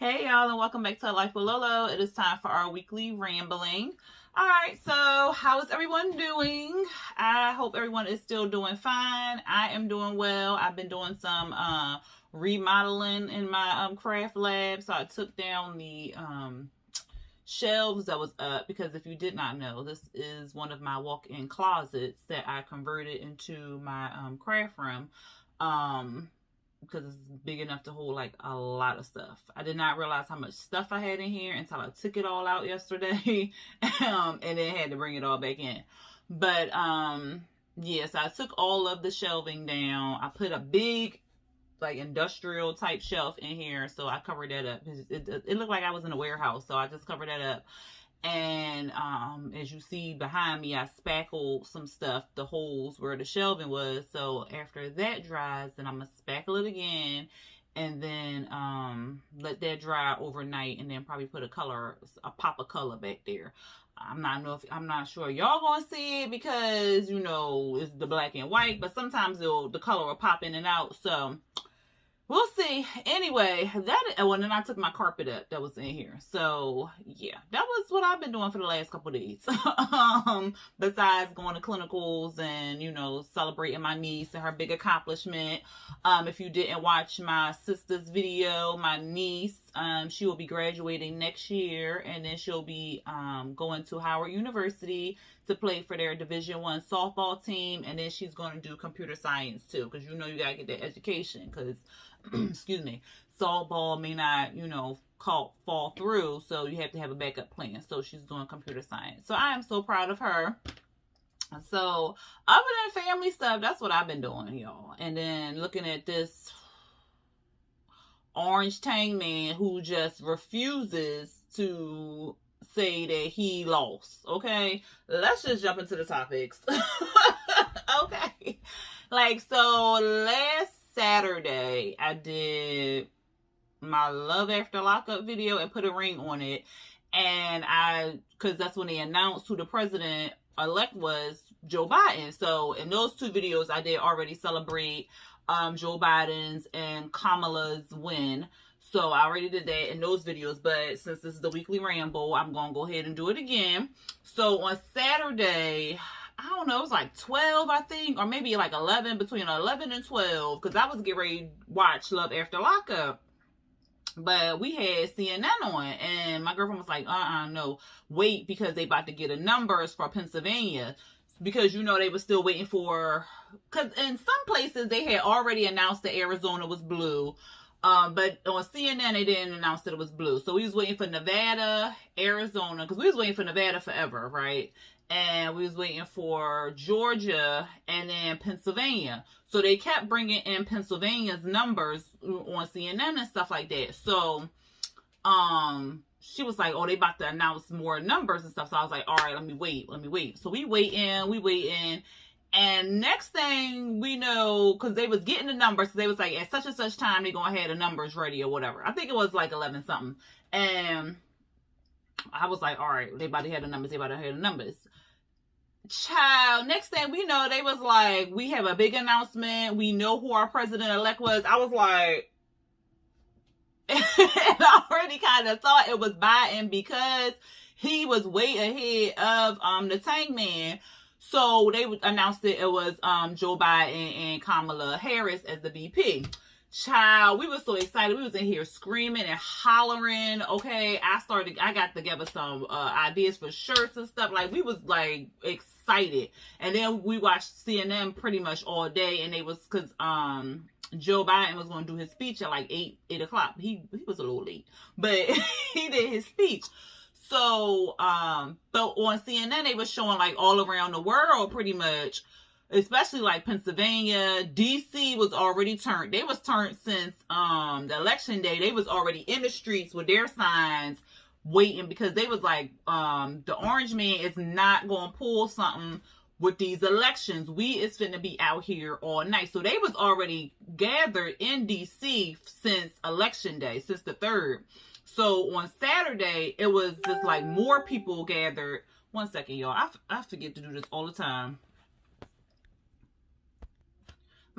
Hey y'all, and welcome back to Life with Lolo. It is time for our weekly rambling. All right, so how is everyone doing? I hope everyone is still doing fine. I am doing well. I've been doing some remodeling in my craft lab, so I took down the shelves that was up because if you did not know, this is one of my walk-in closets that I converted into my craft room. Because it's big enough to hold like a lot of stuff. I did not realize how much stuff I had in here until I took it all out yesterday and then had to bring it all back in. But yes, I took all of the shelving down. I put a big like industrial type shelf in here, so I covered that up. It looked like I was in a warehouse, so I just covered that up. And as you see behind me, I spackled some stuff, the holes where the shelving was. So after that dries, then I'm gonna spackle it again and then let that dry overnight and then probably put a pop of color back there. I'm not sure y'all gonna see it because you know it's the black and white, but sometimes the color will pop in and out. So we'll see. Anyway, and then I took my carpet up that was in here. So yeah, that was what I've been doing for the last couple of days. Besides going to clinicals and celebrating my niece and her big accomplishment. If you didn't watch my sister's video, my niece, she will be graduating next year, and then she'll be going to Howard University to play for their Division I softball team, and then she's going to do computer science too, because you gotta get that education, because excuse me, softball may not, fall through, so you have to have a backup plan. So she's doing computer science. So I am so proud of her. So other than family stuff, that's what I've been doing, y'all. And then looking at this orange tang man who just refuses to say that he lost. Okay, let's just jump into the topics. Okay, so last Saturday I did my love after lockup video and put a ring on it, and because that's when they announced who the president elect was, Joe Biden. So in those two videos I did already celebrate Joe Biden's and Kamala's win. So I already did that in those videos, but since this is the weekly ramble, I'm gonna go ahead and do it again. So on Saturday, I don't know, it was like 12, I think, or maybe like 11, between 11 and 12, because I was getting ready to watch Love After Lockup. But we had CNN on, and my girlfriend was like, no, wait, because they about to get the numbers for Pennsylvania. Because, they were still waiting for, because in some places they had already announced that Arizona was blue. But on CNN, they didn't announce that it was blue. So we was waiting for Nevada, Arizona, because we was waiting for Nevada forever, right? And we was waiting for Georgia and then Pennsylvania. So they kept bringing in Pennsylvania's numbers on CNN and stuff like that. So, she was like, oh, they about to announce more numbers and stuff. So I was like, all right, let me wait. So we waiting. And next thing we know, because they was getting the numbers, they was like, at such and such time, they gonna have the numbers ready or whatever. I think it was like 11 something. And I was like, all right, they about to have the numbers. Child, next thing we know, they was like, we have a big announcement. We know who our president-elect was. I was like, and I already kind of thought it was Biden because he was way ahead of the Tang Man. So they announced that it was Joe Biden and Kamala Harris as the VP. Child, we were so excited. We was in here screaming and hollering. Okay, I got together some ideas for shirts and stuff. Like, we was like excited. And then we watched CNN pretty much all day, and they was, because Joe Biden was going to do his speech at like 8 o'clock. He was a little late, but he did his speech. So, but on CNN, they was showing like all around the world pretty much, especially like Pennsylvania. DC was already turned. They was turned since the election day. They was already in the streets with their signs waiting, because they was like, the orange man is not going to pull something with these elections. We is finna be out here all night. So they was already gathered in DC since election day, since the 3rd. So on Saturday, it was just like more people gathered. One second, y'all. I forget to do this all the time.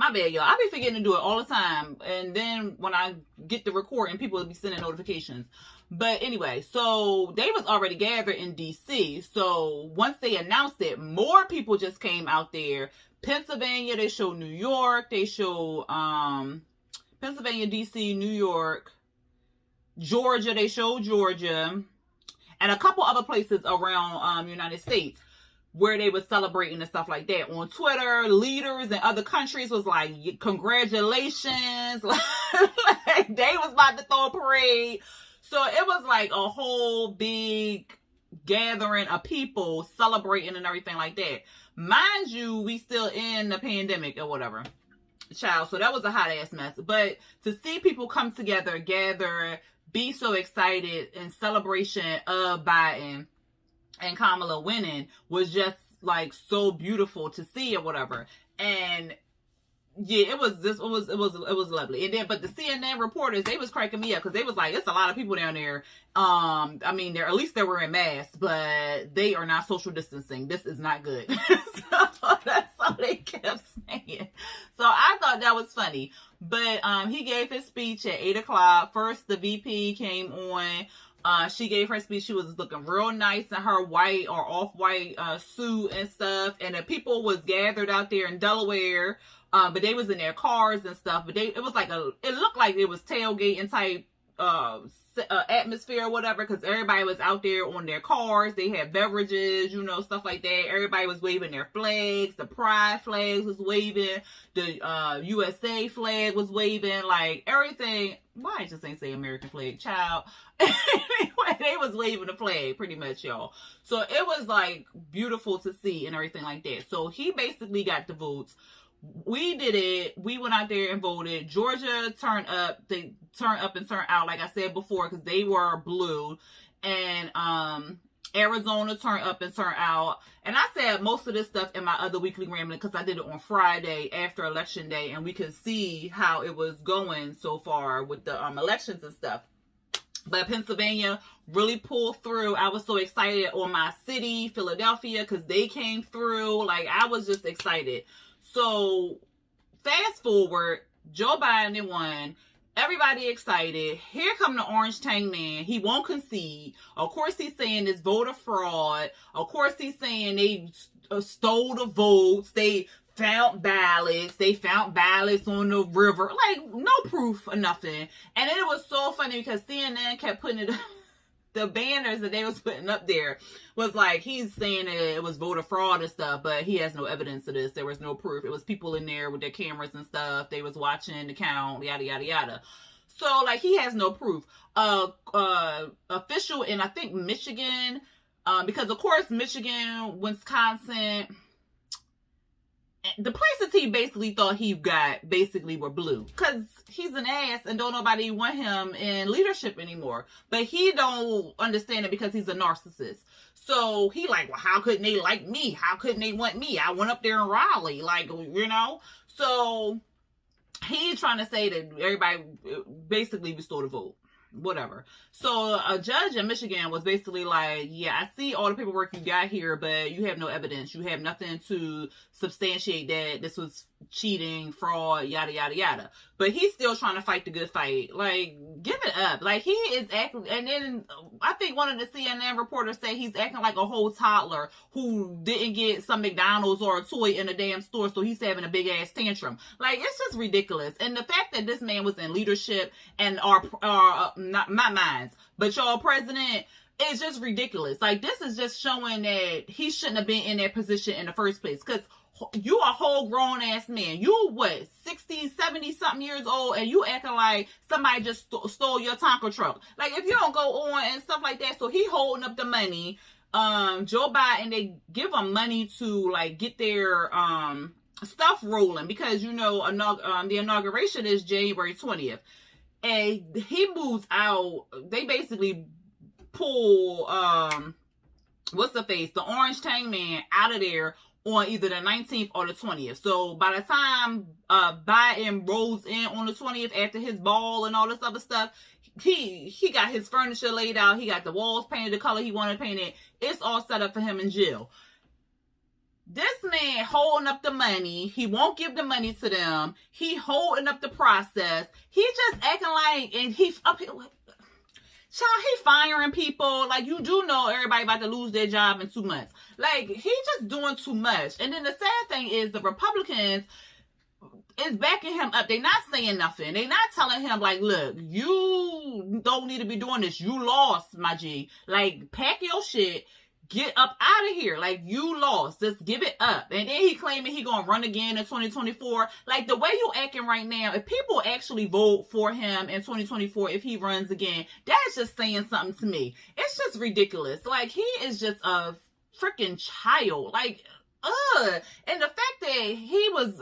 My bad, y'all. I be forgetting to do it all the time. And then when I get the recording, people will be sending notifications. But anyway, so they was already gathered in DC. So once they announced it, more people just came out there. Pennsylvania, they showed New York, they showed Pennsylvania, DC, New York, Georgia, they showed Georgia, and a couple other places around United States where they were celebrating and stuff like that. On Twitter, leaders in other countries was like, congratulations. Like, they was about to throw a parade. So it was like a whole big gathering of people celebrating and everything like that. Mind you, we still in the pandemic or whatever. Child, so that was a hot ass mess. But to see people come together, gather, be so excited in celebration of Biden and Kamala winning was just like so beautiful to see or whatever. And yeah, it was lovely. And then, but the CNN reporters, they was cracking me up because they was like, it's a lot of people down there. I mean, at least they were in masks, but they are not social distancing. This is not good. So that's all they kept saying. So I thought that was funny. But he gave his speech at 8:00. First, the VP came on. She gave her speech. She was looking real nice in her white or off-white suit and stuff. And the people was gathered out there in Delaware. But they was in their cars and stuff. But it looked like it was tailgating type atmosphere or whatever, because everybody was out there on their cars. They had beverages, stuff like that. Everybody was waving their flags. The pride flags was waving. The USA flag was waving. Like everything. Why I just ain't say American flag, child? Anyway, they was waving the flag pretty much, y'all. So it was like beautiful to see and everything like that. So he basically got the votes. We did it. We went out there and voted. Georgia turned up. They turned up and turned out, like I said before, because they were blue. And Arizona turned up and turned out. And I said most of this stuff in my other weekly rambling because I did it on Friday after Election Day. And we could see how it was going so far with the elections and stuff. But Pennsylvania really pulled through. I was so excited on my city, Philadelphia, because they came through. Like, I was just excited. So, fast forward, Joe Biden won. Everybody excited. Here come the Orange Tang Man. He won't concede. Of course, he's saying it's voter fraud. Of course, he's saying they stole the votes. They found ballots. They found ballots on the river. Like, no proof or nothing. And it was so funny because CNN kept putting it... The banners that they was putting up there was like, he's saying that it was voter fraud and stuff, but he has no evidence of this. There was no proof. It was people in there with their cameras and stuff. They was watching the count, yada, yada, yada. So, like, he has no proof. Official in, I think, Michigan, because, of course, Michigan, Wisconsin... The places he basically thought he got basically were blue. Because he's an ass and don't nobody want him in leadership anymore. But he don't understand it because he's a narcissist. So he like, well, how couldn't they like me? How couldn't they want me? I went up there in Raleigh. Like, So he's trying to say that everybody basically restored the vote. Whatever. So a judge in Michigan was basically like, yeah, I see all the paperwork you got here, but you have no evidence. You have nothing to substantiate that this was cheating, fraud, yada, yada, yada. But he's still trying to fight the good fight. Like, give it up. Like, he is acting, and then I think one of the CNN reporters said he's acting like a whole toddler who didn't get some McDonald's or a toy in a damn store, so he's having a big ass tantrum. Like, it's just ridiculous. And the fact that this man was in leadership and not my minds, but y'all president, it's just ridiculous. Like, this is just showing that he shouldn't have been in that position in the first place. Because you a whole grown ass man. You what, 60, 70 something years old, and you acting like somebody just stole your Tonka truck. Like, if you don't go on and stuff like that. So he holding up the money. Joe Biden, they give him money to like get their stuff rolling because the inauguration is January 20th. And he moves out. They basically pull the Orange Tang Man out of there on either the 19th or the 20th. So by the time Biden rolls in on the 20th after his ball and all this other stuff, he got his furniture laid out. He got the walls painted the color he wanted painted. It's all set up for him in jail. This man holding up the money. He won't give the money to them. He holding up the process. He just acting like, and he up here. Child, he firing people. Like, you do know everybody about to lose their job in 2 months. Like, he just doing too much. And then the sad thing is the Republicans is backing him up. They're not saying nothing. They're not telling him, like, look, you don't need to be doing this. You lost, my G. Like, pack your shit. Get up out of here. Like, you lost. Just give it up. And then he claiming he gonna run again in 2024. Like, the way you acting right now, if people actually vote for him in 2024, if he runs again, that's just saying something to me. It's just ridiculous. Like, he is just a freaking child. Like, and the fact that he was...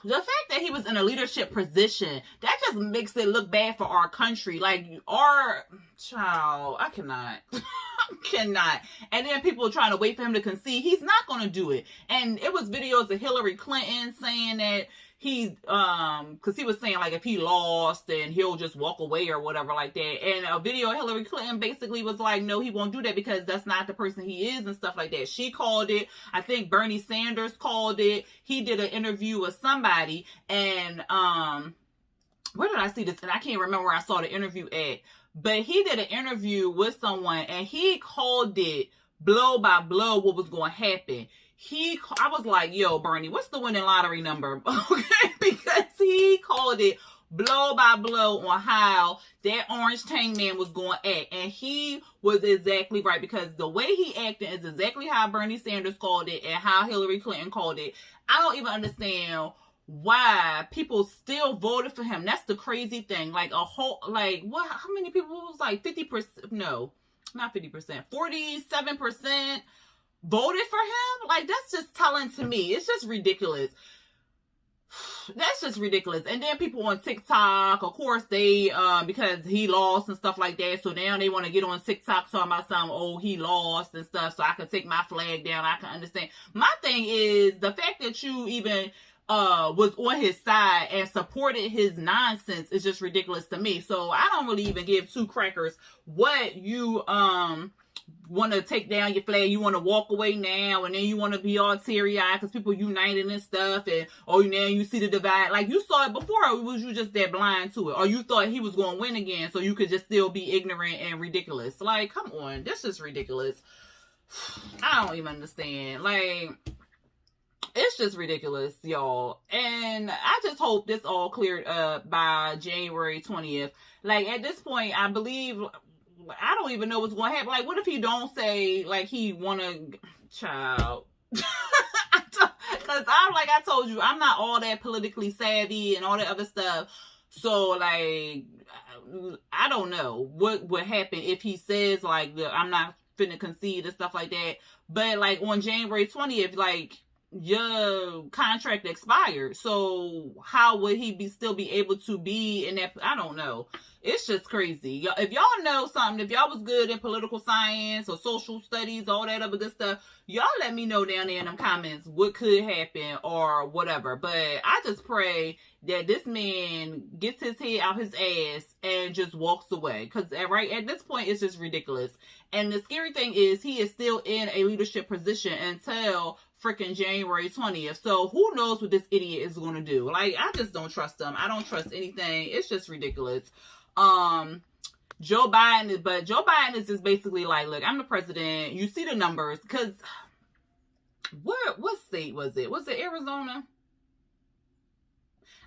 the fact that he was in a leadership position, that just makes it look bad for our country. Like, our child, I cannot. I cannot. And then people trying to wait for him to concede. He's not going to do it. And it was videos of Hillary Clinton saying that he, because he was saying, like, if he lost, then he'll just walk away or whatever like that. And a video of Hillary Clinton basically was like, no, he won't do that because that's not the person he is and stuff like that. She called it. I think Bernie Sanders called it. He did an interview with somebody. And, where did I see this? And I can't remember where I saw the interview at. But he did an interview with someone and he called it blow by blow what was going to happen. I was like, yo, Bernie, what's the winning lottery number? Okay, because he called it blow by blow on how that Orange Tang man was going to act. And he was exactly right, because the way he acted is exactly how Bernie Sanders called it and how Hillary Clinton called it. I don't even understand why people still voted for him. That's the crazy thing. Like, a whole, like, what, how many people? It was like 50%, no, not 50%, 47% voted for him. Like, that's just telling to me. It's just ridiculous. That's just ridiculous. And then people on TikTok, of course, they because he lost and stuff like that, so now they want to get on TikTok talking about something, oh, he lost and stuff, so I can take my flag down. I can understand. My thing is the fact that you even was on his side and supported his nonsense is just ridiculous to me. So I don't really even give two crackers what you want to take down your flag. You want to walk away now, and then you want to be all teary-eyed because people united and stuff, and oh, now you see the divide. Like, you saw it before, or was you just that blind to it? Or you thought he was going to win again so you could just still be ignorant and ridiculous? Like, come on, that's just ridiculous. I don't even understand. Like, it's just ridiculous, y'all. And I just hope this all cleared up by January 20th. Like, at this point, I believe, I don't even know what's going to happen. Like, what if he don't say, like, he want to, child. Because I'm, like I told you, I'm not all that politically savvy and all that other stuff. So, like, I don't know what would happen if he says, like, I'm not finna concede and stuff like that. But, like, on January 20th, like, your contract expired, so how would he still be able to be in that? I don't know. It's just crazy. If y'all know something, if y'all was good in political science or social studies, all that other good stuff, y'all let me know down there in them comments what could happen or whatever. But I just pray that this man gets his head out his ass and just walks away, because right at this point it's just ridiculous. And the scary thing is he is still in a leadership position until freaking January 20th. So who knows what this idiot is going to do? Like, I just don't trust him. I don't trust anything. It's just ridiculous. Joe Biden is just basically like, look, I'm the president. You see the numbers, because what state was it? Was it Arizona?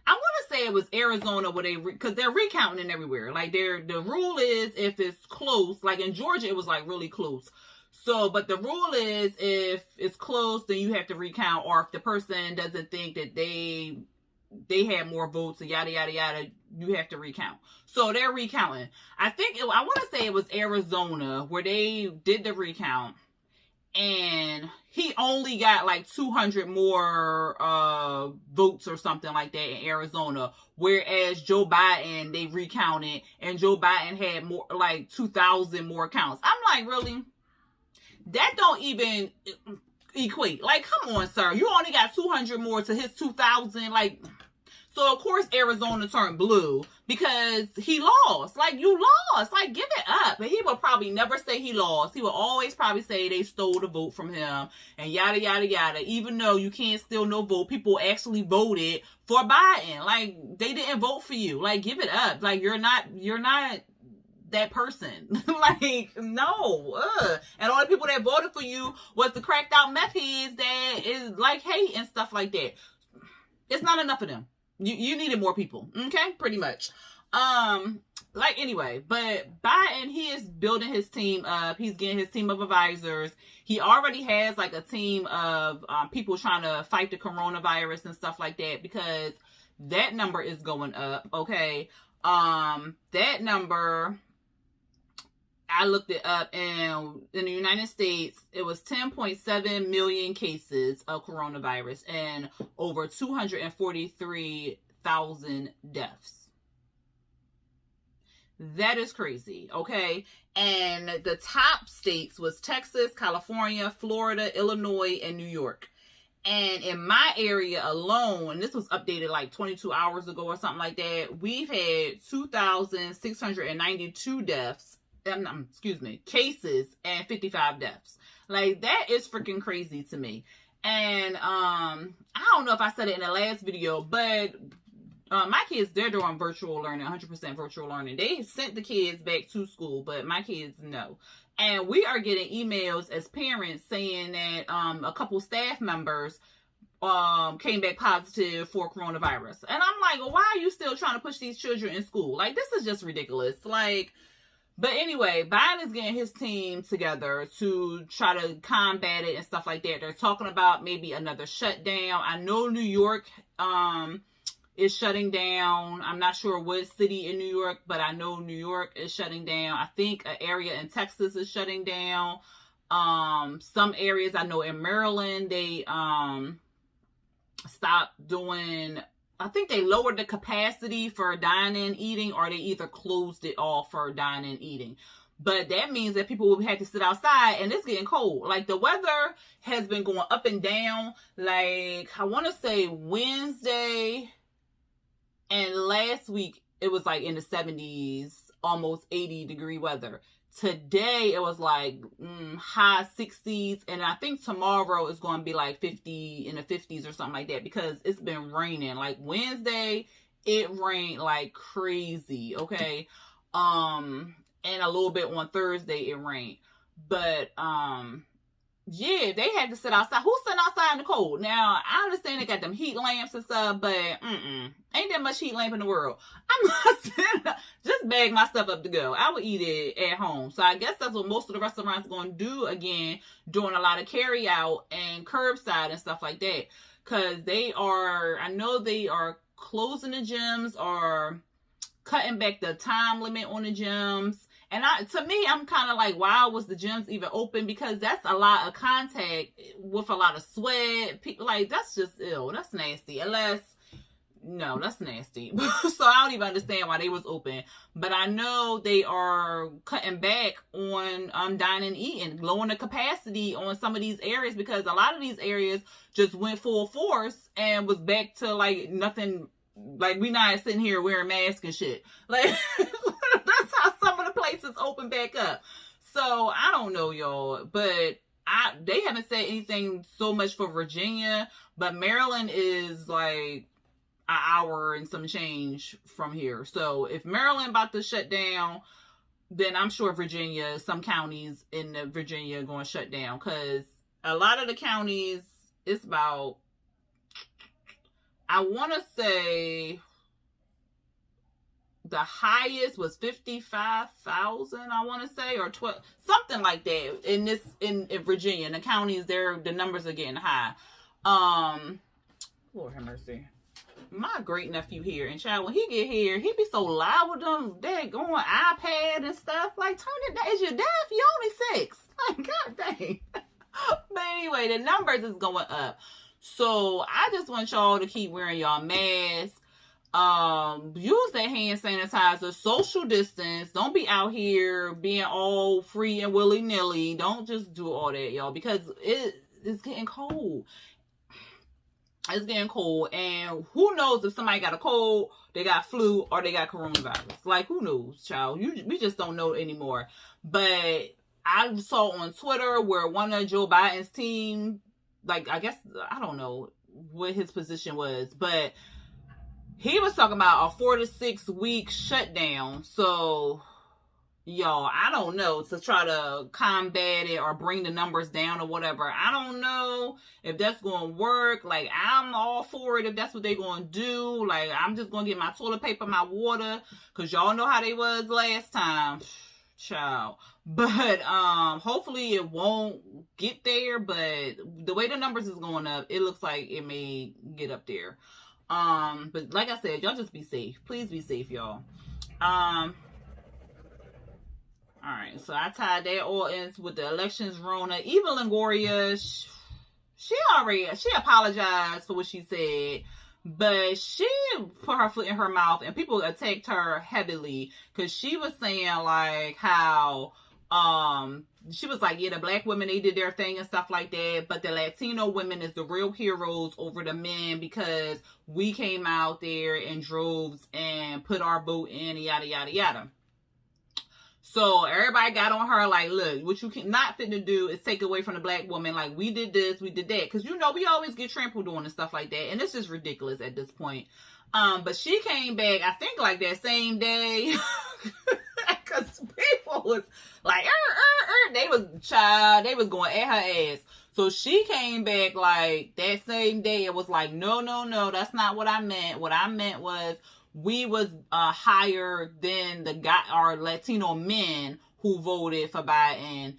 I want to say it was Arizona where because they're recounting everywhere. Like, the rule is if it's close, like in Georgia, it was like really close. So, but the rule is if it's close, then you have to recount, or if the person doesn't think that they had more votes and yada, yada, yada, you have to recount. So they're recounting. I want to say it was Arizona where they did the recount, and he only got like 200 more votes or something like that in Arizona. Whereas Joe Biden, they recounted, and Joe Biden had more, like 2,000 more counts. I'm like, really? That don't even equate. Like, come on, sir. You only got 200 more to his 2,000. Like, So of course Arizona turned blue because he lost. Like, you lost. Like, give it up. But he will probably never say he lost. He will always probably say they stole the vote from him and yada yada yada. Even though you can't steal no vote, people actually voted for Biden. Like, they didn't vote for you. Like, give it up. Like, you're not that person. Like, no. And all the people that voted for you was the cracked out meth heads that is like hate and stuff like that. It's not enough of them. You needed more people. Okay? Pretty much. Like, anyway, but Biden, he is building his team up. He's getting his team of advisors. He already has like a team of people trying to fight the coronavirus and stuff like that, because that number is going up. Okay. That number, I looked it up, and in the United States, it was 10.7 million cases of coronavirus and over 243,000 deaths. That is crazy, okay? And the top states was Texas, California, Florida, Illinois, and New York. And in my area alone, and this was updated like 22 hours ago or something like that, we've had 2,692 deaths. Cases and 55 deaths. Like, that is freaking crazy to me. And I don't know if I said it in the last video, but my kids, they're doing virtual learning, 100% virtual learning. They sent the kids back to school, but my kids, no. And we are getting emails as parents saying that a couple staff members came back positive for coronavirus. And I'm like, well, why are you still trying to push these children in school? Like, this is just ridiculous. Like, but anyway, Biden is getting his team together to try to combat it and stuff like that. They're talking about maybe another shutdown. I know New York is shutting down. I'm not sure what city in New York, but I know New York is shutting down. I think an area in Texas is shutting down. Some areas, I know in Maryland, they stopped doing, I think they lowered the capacity for dine-in eating, or they either closed it off for dine-in eating. But that means that people will have to sit outside, and it's getting cold. Like, the weather has been going up and down. Like, I want to say Wednesday and last week, it was like in the 70s, almost 80-degree weather. Today, it was like high 60s, and I think tomorrow is going to be like 50 in the 50s or something like that, because it's been raining. Like, Wednesday, it rained like crazy, okay? And a little bit on Thursday, it rained. But, yeah, they had to sit outside. Who's sitting outside in the cold? Now, I understand they got them heat lamps and stuff, but ain't that much heat lamp in the world. I'm not sitting, just bag my stuff up to go. I would eat it at home. So I guess that's what most of the restaurants are going to do again, doing a lot of carry out and curbside and stuff like that. Because I know they are closing the gyms or cutting back the time limit on the gyms. And to me, I'm kind of like, why was the gyms even open? Because that's a lot of contact with a lot of sweat. People, like, that's just ill. That's nasty. No, that's nasty. So I don't even understand why they was open. But I know they are cutting back on dining and eating, lowering the capacity on some of these areas, because a lot of these areas just went full force and was back to like nothing. Like, we not sitting here wearing masks and shit. Like, that's how some of the places open back up. So, I don't know, y'all. But they haven't said anything so much for Virginia. But Maryland is like an hour and some change from here. So, if Maryland about to shut down, then I'm sure Virginia, some counties in Virginia are going to shut down. Because a lot of the counties, it's about, I want to say the highest was 55,000, I want to say, or 12, something like that in Virginia. In the counties, the numbers are getting high. Lord have mercy. My great nephew here, and child, when he get here, he be so loud with them, they're going iPad and stuff. Like, turn it down. Is you deaf? You only 6. Like, god dang. But anyway, the numbers is going up. So I just want y'all to keep wearing y'all masks. Use that hand sanitizer, social distance. Don't be out here being all free and willy-nilly. Don't just do all that, y'all, because it's getting cold. It's getting cold, and who knows if somebody got a cold, they got flu, or they got coronavirus. Like, who knows, child? We just don't know anymore. But I saw on Twitter where one of Joe Biden's team, like, I guess, I don't know what his position was, but he was talking about a 4 to 6 week shutdown. So, y'all, I don't know, to try to combat it or bring the numbers down or whatever. I don't know if that's going to work. Like, I'm all for it if that's what they're going to do. Like, I'm just going to get my toilet paper, my water, because y'all know how they was last time. Child. But hopefully it won't get there. But the way the numbers is going up, it looks like it may get up there. But like I said, y'all just be safe. Please be safe, y'all. All right, so I tied that all in with the elections Rona. Eva Longoria, she apologized for what she said, but she put her foot in her mouth, and people attacked her heavily because she was saying like how she was like, yeah, the black women, they did their thing and stuff like that, but the Latino women is the real heroes over the men because we came out there in droves and put our vote in, yada yada yada. So everybody got on her like, look, what you not fit to do is take away from the black woman. Like, we did this, we did that. Because, you know, we always get trampled on and stuff like that. And it's just ridiculous at this point. But she came back, I think, like that same day. Because people was like, they was going at her ass. So she came back like that same day. It was like, no, that's not what I meant. What I meant was, we was higher than our Latino men who voted for Biden.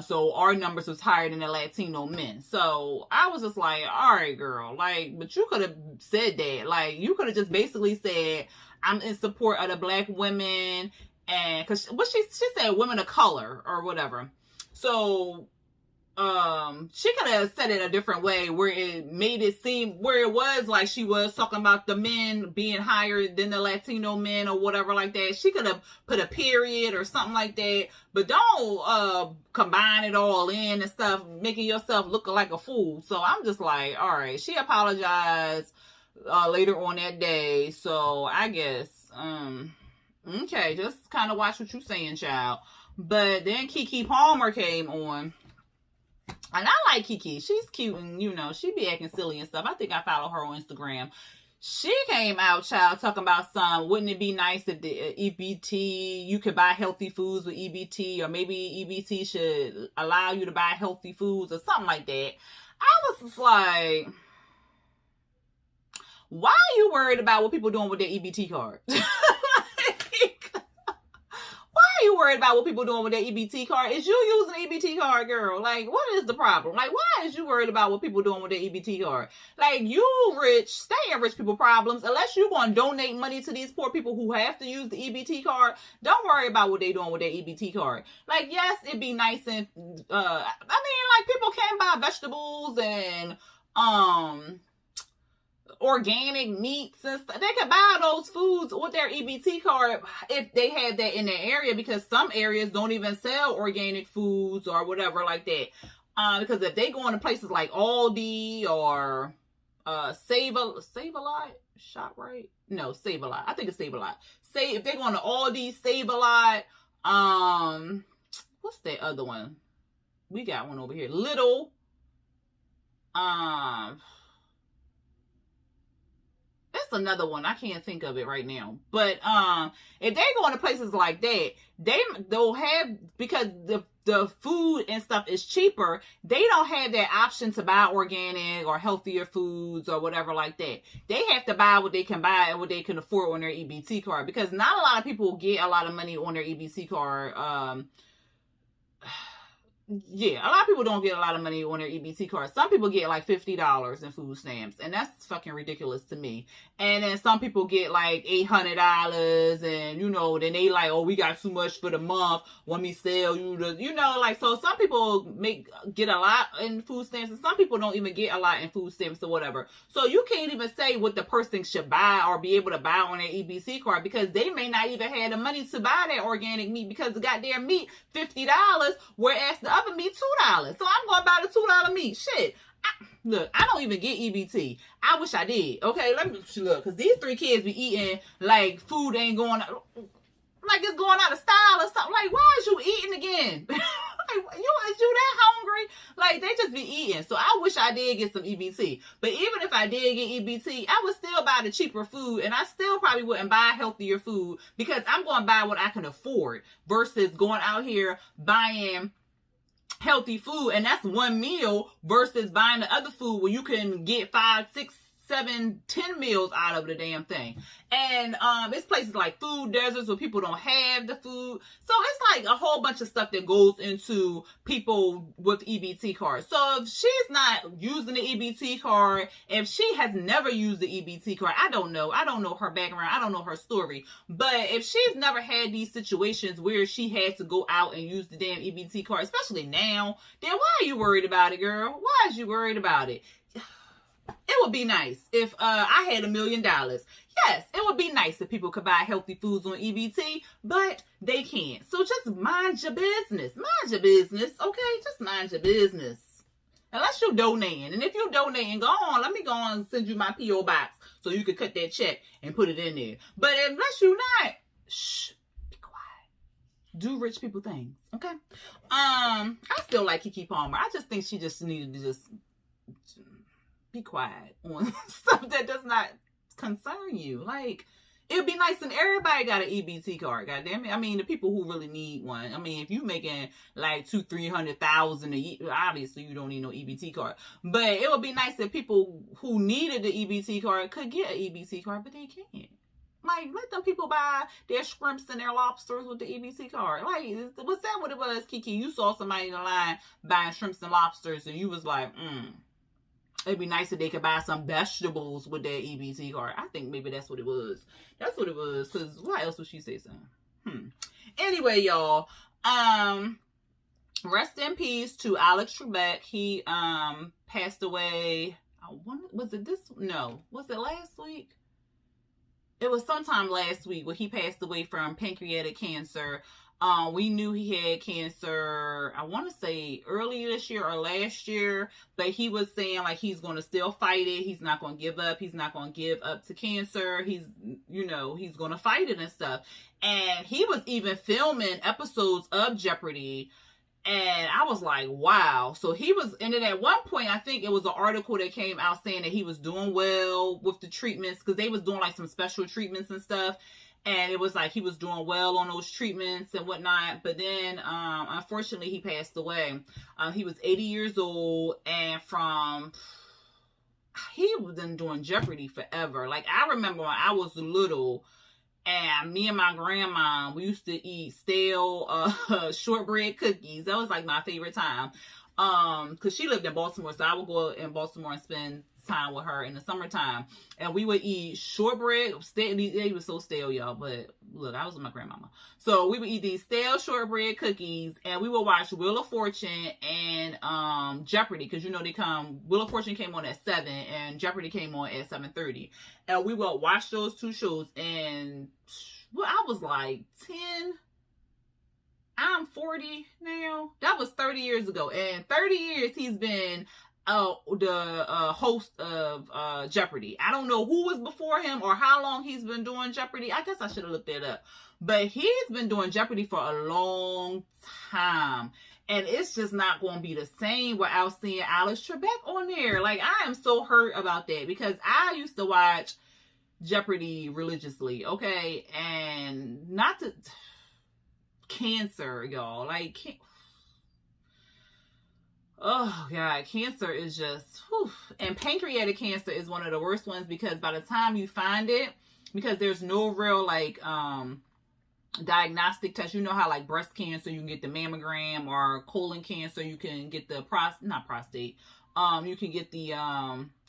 So our numbers was higher than the Latino men. So I was just like, all right, girl. Like, but you could have said that. Like, you could have just basically said, I'm in support of the black women. And because what she said, women of color or whatever. So she could have said it a different way where it made it seem where it was like she was talking about the men being higher than the Latino men or whatever like that. She could have put a period or something like that, but don't combine it all in and stuff, making yourself look like a fool. So I'm just like, all right, she apologized later on that day. So I guess okay, just kind of watch what you're saying, child. But then Keke Palmer came on. And I like Keke. She's cute and, you know, she be acting silly and stuff. I think I follow her on Instagram. She came out, child, talking about wouldn't it be nice if the EBT, you could buy healthy foods with EBT, or maybe EBT should allow you to buy healthy foods or something like that. I was just like, why are you worried about what people doing with their EBT card? Why are you worried about what people doing with their EBT card? Is you using an EBT card, girl? Like, what is the problem? Like, why is you worried about what people doing with their EBT card? Like, you rich, stay in rich people problems. Unless you going to donate money to these poor people who have to use the EBT card, don't worry about what they doing with their EBT card. Like, yes, it'd be nice and, I mean, like, people can buy vegetables and, organic meats and stuff. They could buy those foods with their EBT card if they had that in their area, because some areas don't even sell organic foods or whatever like that. Because if they go into places like Aldi or Save a Lot, ShopRite? No, Save a Lot. I think it's Save a Lot. Say if they go into Aldi, Save a Lot, what's that other one? We got one over here. Little. That's another one. I can't think of it right now. But if they go into places like that, they'll have, because the food and stuff is cheaper, they don't have that option to buy organic or healthier foods or whatever like that. They have to buy what they can buy and what they can afford on their EBT card, because not a lot of people get a lot of money on their EBT card. Yeah, a lot of people don't get a lot of money on their EBT card. Some people get like $50 in food stamps, and that's fucking ridiculous to me. And then some people get like $800, and you know, then they like, oh, we got too much for the month. Let me sell you the, you know, like, so some people get a lot in food stamps, and some people don't even get a lot in food stamps or whatever. So you can't even say what the person should buy or be able to buy on their EBT card, because they may not even have the money to buy that organic meat, because the goddamn meat $50, whereas the other meat $2. So I'm going to buy the $2 meat. Shit. look, I don't even get EBT. I wish I did. Okay, let me look, because these 3 kids be eating like food ain't going out, like it's going out of style or something. Like, why is you eating again? Like, is you that hungry? Like, they just be eating. So I wish I did get some EBT. But even if I did get EBT, I would still buy the cheaper food, and I still probably wouldn't buy healthier food, because I'm going to buy what I can afford versus going out here buying healthy food, and that's one meal, versus buying the other food where you can get 5, 6, 7, 10 meals out of the damn thing. And it's places like food deserts where people don't have the food. So it's like a whole bunch of stuff that goes into people with EBT cards. So if she's not using the EBT card, if she has never used the EBT card, I don't know her background, I don't know her story, but if she's never had these situations where she had to go out and use the damn EBT card, especially now, then why are you worried about it, girl? Why is you worried about it? It would be nice if I had $1 million. Yes, it would be nice if people could buy healthy foods on EBT, but they can't. So just mind your business. Mind your business, okay? Just mind your business. Unless you're donating. And if you're donating, go on. Let me go on and send you my P.O. box so you can cut that check and put it in there. But unless you're not, shh, be quiet. Do rich people things, okay? I still like Keke Palmer. I just think she just needed to just be quiet on stuff that does not concern you. Like, it would be nice and everybody got an EBT card, goddamn it. I mean, the people who really need one. I mean, if you making like $200,000-300,000 a year, obviously you don't need no EBT card. But it would be nice if people who needed the EBT card could get an EBT card, but they can't. Like, let them people buy their shrimps and their lobsters with the EBT card. Like, was that what it was, Keke? You saw somebody in the line buying shrimps and lobsters, and you was like, it'd be nice if they could buy some vegetables with their EBT card. I think maybe that's what it was. That's what it was. Because why else would she say something? Anyway, y'all. Rest in peace to Alex Trebek. He passed away. Was it this? No. Was it last week? It was sometime last week where he passed away from pancreatic cancer. We knew he had cancer, I want to say early this year or last year, but he was saying like he's going to still fight it. He's not going to give up. He's not going to give up to cancer. He's going to fight it and stuff. And he was even filming episodes of Jeopardy. And I was like, wow. So he was, and then at one point, I think it was an article that came out saying that he was doing well with the treatments, because they was doing like some special treatments and stuff. And it was like he was doing well on those treatments and whatnot. But then, unfortunately, he passed away. He was 80 years old. And he was been doing Jeopardy forever. Like, I remember when I was little, and me and my grandma, we used to eat stale shortbread cookies. That was like my favorite time. Because she lived in Baltimore. So I would go in Baltimore and spend time with her in the summertime, and we would eat shortbread. They were so stale, y'all, but look, I was with my grandmama, so we would eat these stale shortbread cookies, and we would watch Wheel of Fortune and Jeopardy, because Wheel of Fortune came on at 7 and Jeopardy came on at 7:30, and we would watch those two shows. And I was like 10. I'm 40 now. That was 30 years ago, and 30 years he's been the host of Jeopardy. I don't know who was before him or how long he's been doing Jeopardy. I guess I should have looked that up. But he's been doing Jeopardy for a long time. And it's just not going to be the same without seeing Alex Trebek on there. Like, I am so hurt about that, because I used to watch Jeopardy religiously, okay? And not to... Cancer, y'all. Like, oh God, cancer is just, whew. And pancreatic cancer is one of the worst ones, because by the time you find it, because there's no real like diagnostic test. You know how like breast cancer, you can get the mammogram, or colon cancer, you can get the you can get the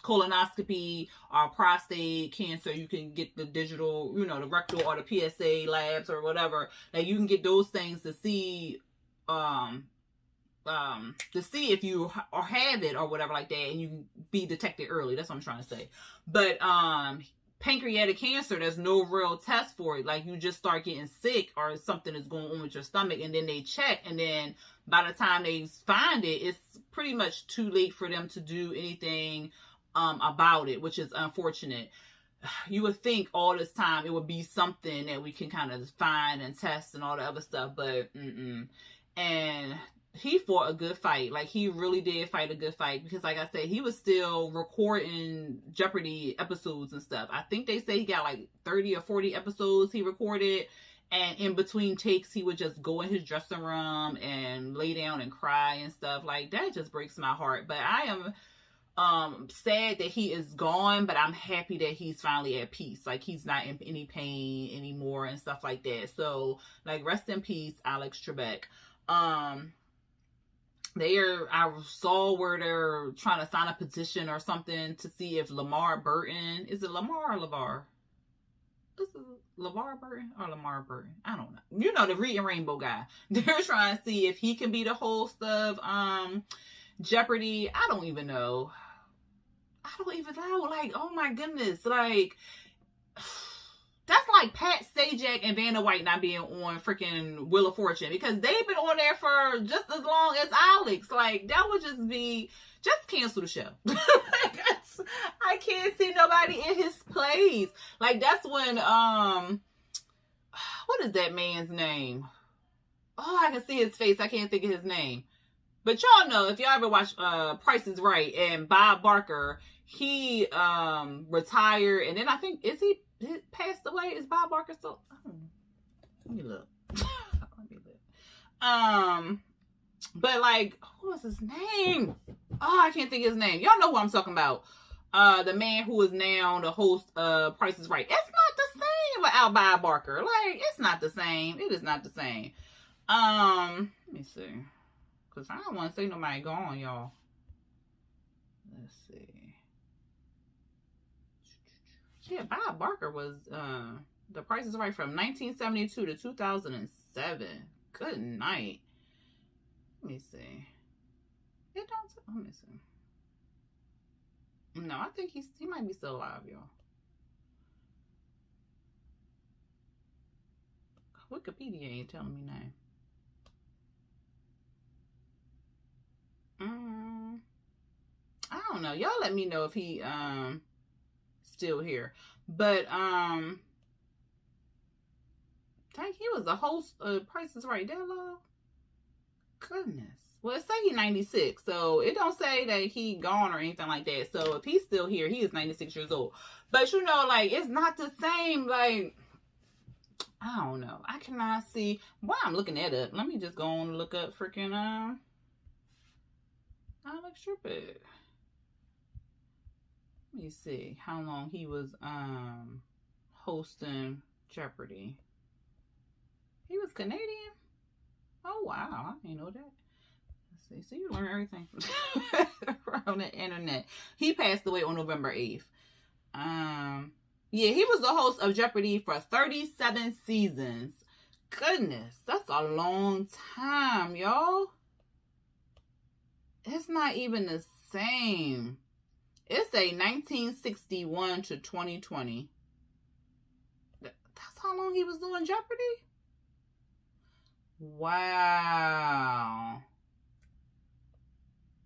colonoscopy, or prostate cancer, you can get the digital, the rectal or the PSA labs or whatever. Like, you can get those things to see if you have it or whatever like that, and you can be detected early. That's what I'm trying to say. But pancreatic cancer, there's no real test for it. Like, you just start getting sick or something is going on with your stomach, and then they check, and then by the time they find it, it's pretty much too late for them to do anything about it, which is unfortunate. You would think all this time it would be something that we can kind of find and test and all the other stuff, but and he fought a good fight. Like, he really did fight a good fight, because like I said, he was still recording Jeopardy episodes and stuff. I think they say he got like 30 or 40 episodes he recorded, and in between takes he would just go in his dressing room and lay down and cry and stuff. Like, that just breaks my heart. But I am sad that he is gone, but I'm happy that he's finally at peace. Like, he's not in any pain anymore and stuff like that. So, like, rest in peace, Alex Trebek. I saw where they're trying to sign a petition or something to see if Lamar Burton, is it Lamar or LeVar? This is LeVar Burton or Lamar Burton? I don't know. You know, the Reading Rainbow guy. They're trying to see if he can be the host of Jeopardy. I don't even know. Like, oh my goodness. Like, that's like Pat Sajak and Vanna White not being on freaking Wheel of Fortune, because they've been on there for just as long as Alex. Like, that would just cancel the show. I can't see nobody in his place. Like, that's when, what is that man's name? Oh, I can see his face. I can't think of his name. But y'all know, if y'all ever watch Price is Right, and Bob Barker, he retired, and then I think, is he passed away? Is Bob Barker still? Oh, let me look. But like, what was his name? Oh, I can't think of his name. Y'all know who I'm talking about. The man who is now the host of Price is Right. It's not the same without Bob Barker. Like, it's not the same. It is not the same. Let me see. Because I don't want to say nobody gone, y'all. Let's see. Yeah, Bob Barker was The Price is Right from 1972 to 2007. Good night. Let me see. It don't. Let me see. No, I think he might be still alive, y'all. Wikipedia ain't telling me name. I don't know. Y'all let me know if he still here. But dang, he was the host of Price is Right that long? Goodness. Well, it say he 96, so it don't say that he gone or anything like that. So if he's still here, he is 96 years old. But you know, like, it's not the same. Like, I don't know. I cannot see why I'm looking at it. Let me just go on and look up freaking Alex Trebek. Let me see how long he was hosting Jeopardy. He was Canadian? Oh wow, I didn't know that. Let's see. So you learn everything from the internet. He passed away on November 8th. Yeah, he was the host of Jeopardy for 37 seasons. Goodness, that's a long time, y'all. It's not even the same. It's a 1961 to 2020. That's how long he was doing Jeopardy? Wow.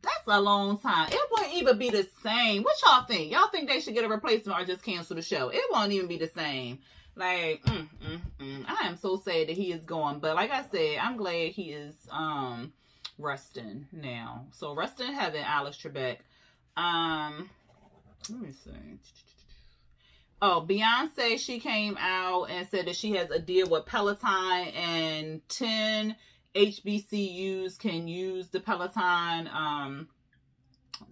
That's a long time. It wouldn't even be the same. What y'all think? Y'all think they should get a replacement or just cancel the show? It won't even be the same. Like, I am so sad that he is gone. But like I said, I'm glad he is resting now. So rest in heaven, Alex Trebek. Let me see. Oh, Beyonce, she came out and said that she has a deal with Peloton, and 10 HBCUs can use the Peloton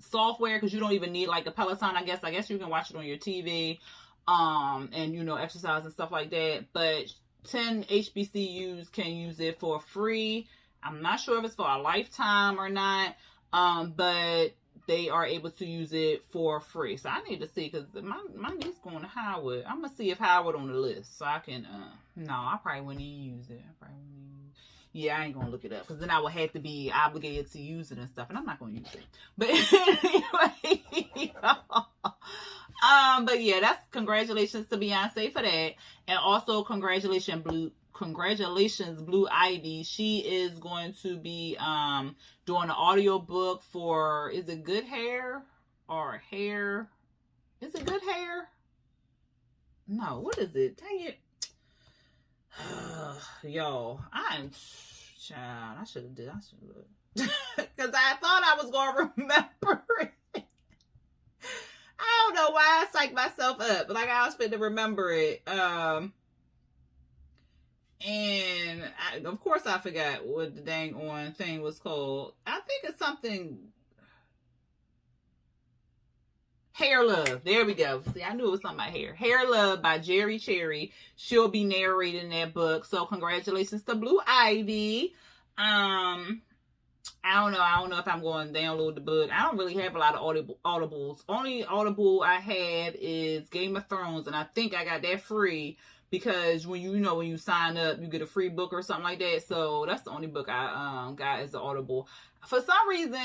software, because you don't even need like a Peloton. I guess you can watch it on your TV and, you know, exercise and stuff like that. But 10 HBCUs can use it for free. I'm not sure if it's for a lifetime or not, but they are able to use it for free. So I need to see, because my niece going to Howard. I'm going to see if Howard on the list, so I can, no, I probably wouldn't even use it. Yeah, I ain't going to look it up, because then I would have to be obligated to use it and stuff, and I'm not going to use it. But anyway, But yeah, that's congratulations to Beyonce for that. And also congratulations Blue Ivy. She is going to be doing an audio book for, is it Good Hair or Hair? Is it Good Hair? No, what is it? Dang it. Yo, I should have because I thought I was gonna remember it. I don't know why I psyched myself up, but like I was fit to remember it. And of course I forgot what the dang on thing was called. I think it's something Hair Love. There we go. See, I knew it was something about hair. Hair Love by Jerry Cherry. She'll be narrating that book. So congratulations to Blue Ivy. I don't know if I'm going to download the book. I don't really have a lot of audibles. Only audible I have is Game of Thrones, and I think I got that free because when you sign up, you get a free book or something like that. So that's the only book I got as the audible. For some reason,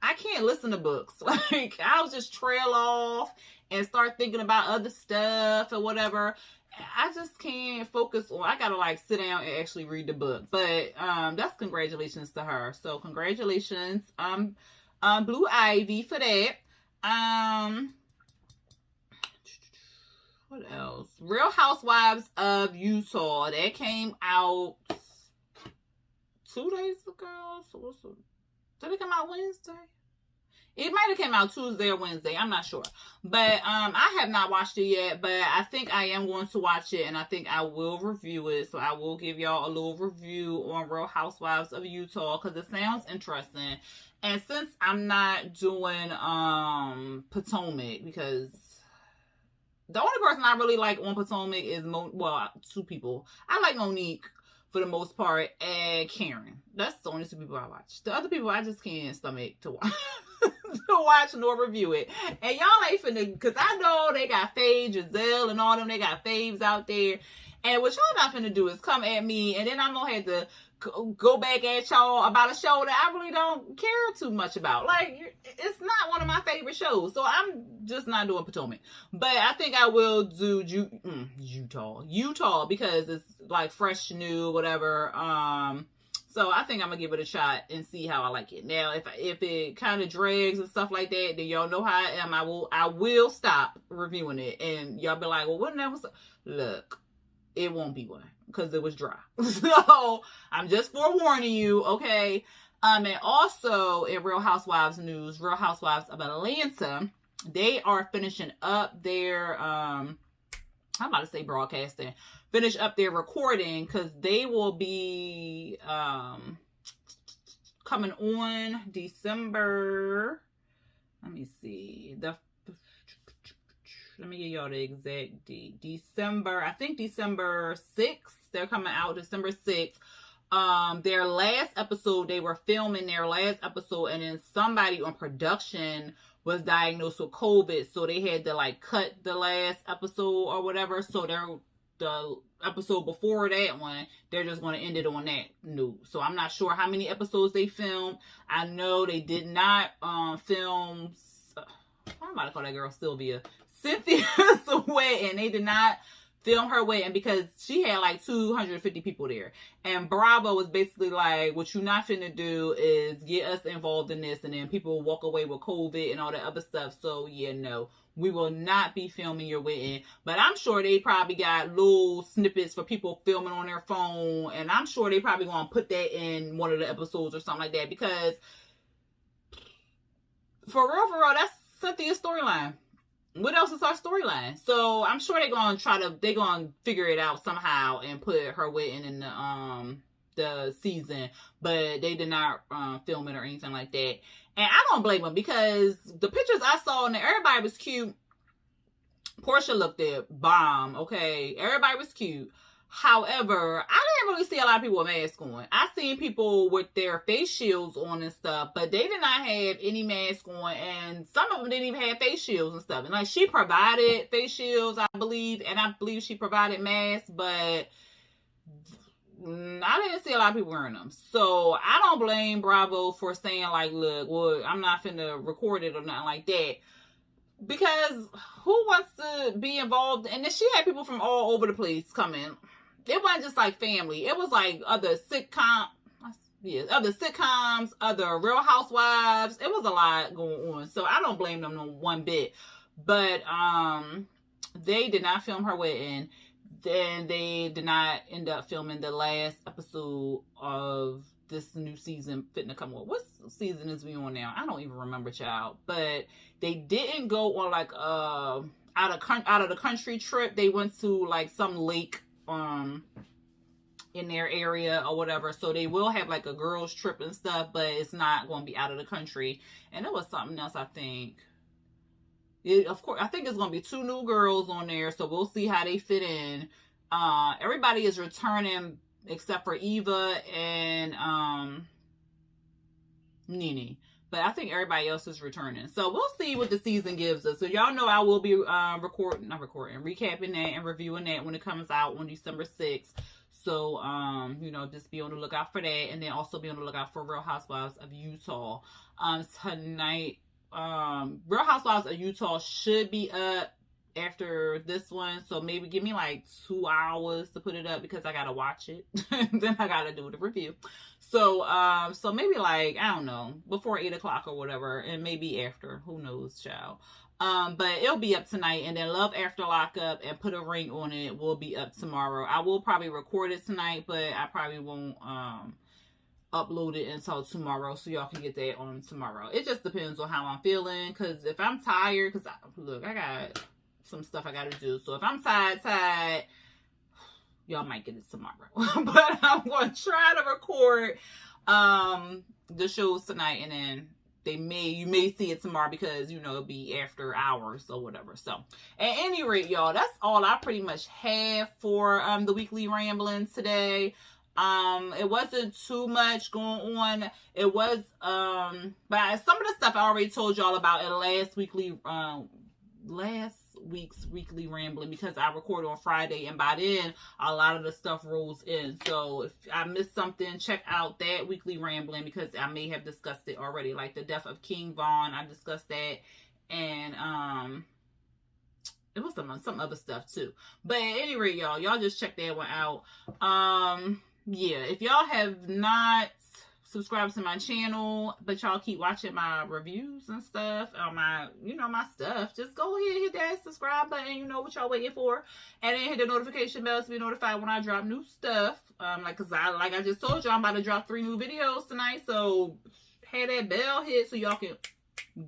I can't listen to books. Like, I'll just trail off and start thinking about other stuff or whatever. I just can't focus on, I gotta like sit down and actually read the book. But that's congratulations to her. So congratulations Blue Ivy for that. What else? Real Housewives of Utah. That came out 2 days ago. So did it come out Wednesday? It might have came out Tuesday or Wednesday. I'm not sure. But I have not watched it yet. But I think I am going to watch it. And I think I will review it. So I will give y'all a little review on Real Housewives of Utah. Because it sounds interesting. And since I'm not doing Potomac. Because the only person I really like on Potomac is, 2 people. I like Monique for the most part, and Karen. That's the only 2 people I watch. The other people I just can't stomach to watch. To watch nor review it. And y'all ain't finna, because I know they got Faye, Giselle, and all them. They got faves out there. And what y'all not finna do is come at me, and then I'm gonna have to go back at y'all about a show that I really don't care too much about. Like, it's not one of my favorite shows. So I'm just not doing Potomac. But I think I will do Utah, because it's like fresh, new, whatever. So I think I'm gonna give it a shot and see how I like it. Now, if it kind of drags and stuff like that, then y'all know how I am. I will stop reviewing it, and y'all be like, well, what that was? Look, it won't be one because it was dry. So I'm just forewarning you, okay? And also in Real Housewives news, Real Housewives of Atlanta, they are finishing up their I'm about to say broadcasting. Finish up their recording, because they will be coming on December. Let me see. Let me give y'all the exact date. I think December 6th. They're coming out December 6th. Their last episode, they were filming their last episode, and then somebody on production was diagnosed with COVID, so they had to like cut the last episode or whatever. So the episode before that one, they're just going to end it on that news. So I'm not sure how many episodes they filmed. I know they did not film. I'm about to call that girl Cynthia's wedding. They did not film her wedding because she had like 250 people there. And Bravo was basically like, what you not finna do is get us involved in this, and then people walk away with COVID and all that other stuff. So yeah, no, we will not be filming your wedding. But I'm sure they probably got little snippets for people filming on their phone, and I'm sure they probably gonna put that in one of the episodes or something like that, because for real, that's Cynthia's storyline. What else is our storyline? So I'm sure they're gonna figure it out somehow and put her wedding in the season, but they did not film it or anything like that. And I don't blame them, because the pictures I saw and everybody was cute. Portia looked at bomb, okay? Everybody was cute. However, I didn't really see a lot of people with masks on. I seen people with their face shields on and stuff, but they did not have any mask on, and some of them didn't even have face shields and stuff. And like, she provided face shields, I believe, and I believe she provided masks, but I didn't see a lot of people wearing them. So I don't blame Bravo for saying like, look, well, I'm not finna record it or nothing like that. because who wants to be involved? And then she had people from all over the place coming. It wasn't just like family. It was like other sitcoms, other Real Housewives. It was a lot going on. So I don't blame them one bit. But they did not film her wedding. Then they did not end up filming the last episode of this new season fitting to come on. What season is we on now? I don't even remember, child. But they didn't go on like out of the country trip. They went to like some lake in their area or whatever. So they will have like a girls trip and stuff, but it's not going to be out of the country. And it was something else, I think. Of course, I think it's going to be 2 new girls on there, so we'll see how they fit in. Everybody is returning except for Eva and Nene. But I think everybody else is returning. So we'll see what the season gives us. So y'all know I will be recapping that and reviewing that when it comes out on December 6th. So, just be on the lookout for that. And then also be on the lookout for Real Housewives of Utah. Tonight, Real Housewives of Utah should be up after this one. So maybe give me like 2 hours to put it up because I got to watch it. Then I got to do the review. So maybe like, I don't know, before 8 o'clock or whatever. And maybe after. Who knows, child. But it'll be up tonight, and then Love After Lockup and Put a Ring on It will be up tomorrow. I will probably record it tonight, but I probably won't upload it until tomorrow, so y'all can get that on tomorrow. It just depends on how I'm feeling, because if I'm tired, because look, I got some stuff I got to do, so if I'm tired, y'all might get it tomorrow. But I'm going to try to record the shows tonight, and then you may see it tomorrow because it'll be after hours or whatever. So at any rate, y'all, that's all I pretty much have for the weekly rambling today. It wasn't too much going on. It was but some of the stuff I already told y'all about in last week's weekly rambling, because I recorded on Friday, and by then a lot of the stuff rolls in. So if I missed something, check out that weekly rambling, because I may have discussed it already, like the death of King Von. I discussed that, and it was some other stuff too. But at any rate, y'all just check that one out. Yeah, if y'all have not subscribe to my channel, but y'all keep watching my reviews and stuff, my stuff, just go ahead and hit that subscribe button. You know what y'all waiting for, and then hit the notification bell to be notified when I drop new stuff. Cause I just told y'all, I'm about to drop 3 new videos tonight, so have that bell hit so y'all can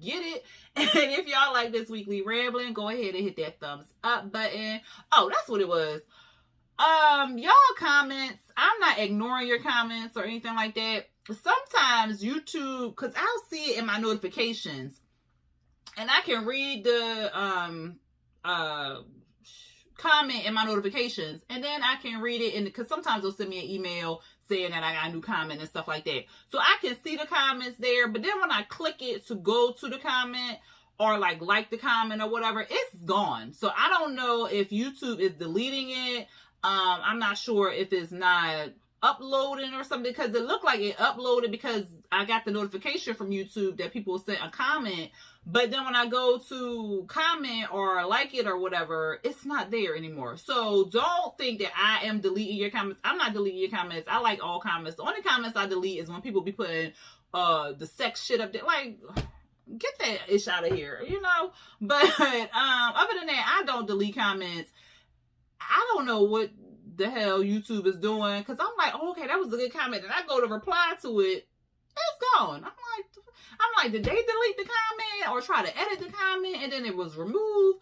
get it. And if y'all like this weekly rambling, go ahead and hit that thumbs up button. Oh, that's what it was. Y'all comments, I'm not ignoring your comments or anything like that. Sometimes YouTube, because I'll see it in my notifications, and I can read the comment in my notifications, and then I can read it because sometimes they'll send me an email saying that I got a new comment and stuff like that. So I can see the comments there, but then when I click it to go to the comment or like the comment or whatever, it's gone. So I don't know if YouTube is deleting it. I'm not sure if it's not uploading or something, because it looked like it uploaded because I got the notification from YouTube that people sent a comment, but then when I go to comment or like it or whatever, it's not there anymore. So don't think that I am deleting your comments. I'm not deleting your comments. I like all comments. The only comments I delete is when people be putting the sex shit up there. Like, get that ish out of here, but other than that, I don't delete comments. I don't know what the hell YouTube is doing, because I'm like, oh, okay, that was a good comment, and I go to reply to it, it's gone. I'm like, did they delete the comment or try to edit the comment and then it was removed?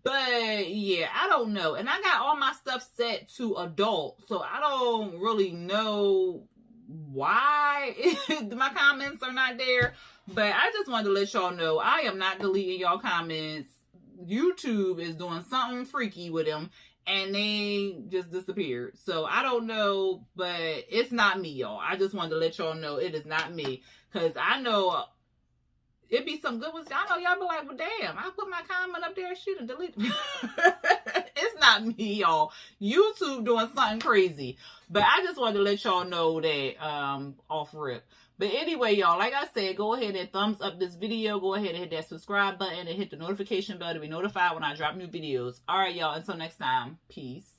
But yeah, I don't know. And I got all my stuff set to adult, so I don't really know why my comments are not there. But I just wanted to let y'all know I am not deleting y'all comments. YouTube is doing something freaky with them, and they just disappeared. So I don't know, but it's not me, y'all. I just wanted to let y'all know it is not me, because I know it'd be some good ones. I know y'all be like, well, damn, I put my comment up there, shoot, and delete it. It's not me, y'all. YouTube doing something crazy. But I just wanted to let y'all know that off rip. But anyway, y'all, like I said, go ahead and thumbs up this video. Go ahead and hit that subscribe button and hit the notification bell to be notified when I drop new videos. All right, y'all. Until next time. Peace.